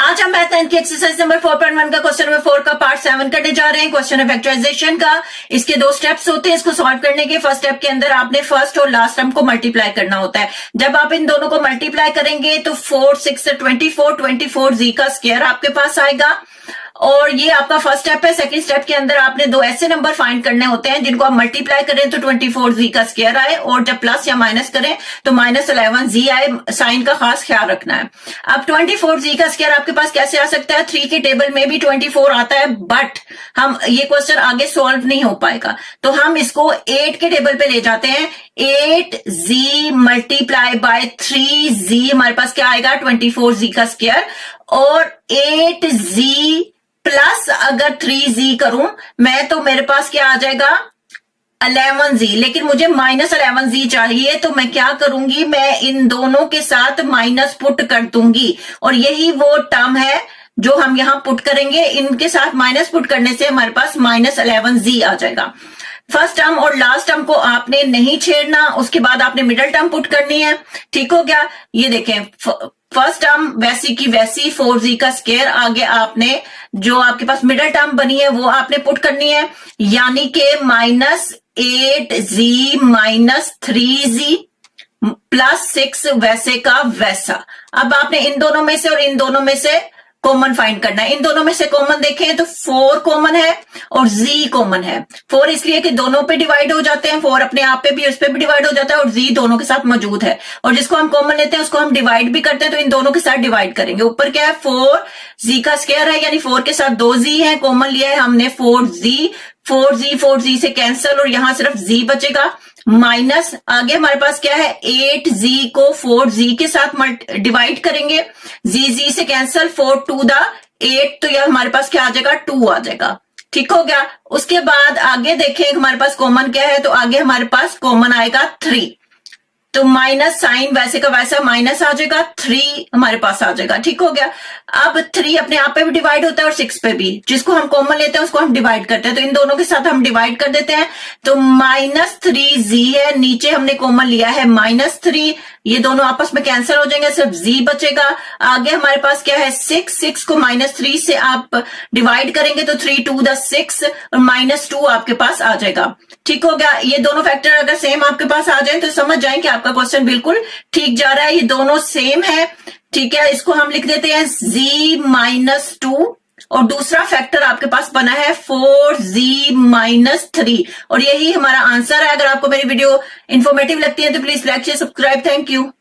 आज हम मैथ 9 की एक्सरसाइज नंबर 4.1 का क्वेश्चन नंबर 4 का पार्ट 7 करने जा रहे हैं। क्वेश्चन है फैक्टराइजेशन का। इसके दो स्टेप्स होते हैं इसको सॉल्व करने के। फर्स्ट स्टेप के अंदर आपने फर्स्ट और लास्ट टर्म को मल्टीप्लाई करना होता है। जब आप इन दोनों को मल्टीप्लाई करेंगे तो 4 6 से 24 जी का स्क्वायर आपके पास आएगा और ये आपका फर्स्ट स्टेप है। सेकंड स्टेप के अंदर आपने दो ऐसे नंबर फाइंड करने होते हैं जिनको आप मल्टीप्लाई करें तो 24 जी का स्क्वायर आए और जब प्लस या माइनस करें तो -11 जी आए। साइन का खास ख्याल रखना है। अब 24 जी का स्क्वायर आपके पास कैसे आ सकता है? 3 के टेबल में भी 24 आता है, बट हम ये क्वेश्चन आगे सॉल्व नहीं हो पाएगा तो हम इसको 8 के टेबल पे ले जाते हैं। 8z मल्टीप्लाई बाय 3z हमारे पास क्या आएगा? 24 जी का स्क्वायर। और 8z प्लस अगर 3z करूं मैं तो मेरे पास क्या आ जाएगा? 11z। लेकिन मुझे -11z चाहिए तो मैं क्या करूंगी? मैं इन दोनों के साथ माइनस पुट कर दूंगी और यही वो टर्म है जो हम यहां पुट करेंगे। इनके साथ माइनस पुट करने से हमारे पास -11z आ जाएगा। फर्स्ट टर्म और लास्ट टर्म को आपने नहीं छेड़ना, उसके बाद आपने मिडिल टर्म पुट करनी है। ठीक हो गया? ये देखें, फर्स्ट टर्म वैसी की वैसी 4z का स्क्वायर, आगे आपने जो आपके पास मिडिल टर्म बनी है वो आपने पुट करनी है, यानी कि -8z 3z प्लस 6 वैसे का वैसा। अब आपने इन दोनों में से और इन दोनों में से कॉमन फाइंड करना है। इन दोनों में से कॉमन देखें तो 4 कॉमन है और z कॉमन है। 4 इसलिए कि दोनों पे डिवाइड हो जाते हैं, 4 अपने आप पे भी उस पे भी डिवाइड हो जाता है और z दोनों के साथ मौजूद है। और जिसको हम कॉमन लेते हैं उसको हम डिवाइड भी करते हैं तो इन दोनों के साथ डिवाइड करेंगे। ऊपर क्या है? 4z का स्क्वायर है, यानी 4 के साथ 2z है। कॉमन लिया है हमने 4z से कैंसिल और यहां सिर्फ z बचेगा। माइनस आगे हमारे पास क्या है? 8z को 4z के साथ डिवाइड करेंगे, z से कैंसिल, 4 2 द 8 तो यह हमारे पास क्या आ जाएगा? 2 आ जाएगा। ठीक हो गया? उसके बाद आगे देखें हमारे पास कॉमन क्या है, तो आगे हमारे पास कॉमन आएगा 3, तो माइनस साइन वैसे का वैसा माइनस आ जाएगा, 3 हमारे पास आ जाएगा। ठीक हो गया? अब 3 अपने आप पे भी डिवाइड होता है और 6 पे भी, जिसको हम कॉमन लेते हैं उसको हम डिवाइड करते हैं, तो इन दोनों के साथ हम डिवाइड कर देते हैं। तो -3z है, नीचे हमने कॉमन लिया है -3, ये दोनों आपस में कैंसिल हो जाएंगे, सिर्फ z बचेगा। आगे हमारे पास क्या है? 6 को -3 से आप डिवाइड करेंगे तो 3 2 द 6 और -2 आपके पास आ जाएगा। ठीक हो गया? ये दोनों फैक्टर अगर सेम आपके पास आ जाए तो समझ जाएं कि आपका क्वेश्चन बिल्कुल ठीक जा रहा है। ये दोनों सेम है। ठीक है, इसको हम लिख देते हैं z - 2 और दूसरा फैक्टर आपके पास बना है 4z - 3 और यही हमारा आंसर है। अगर आपको मेरी वीडियो इंफॉर्मेटिव लगती है तो please like share subscribe. Thank you.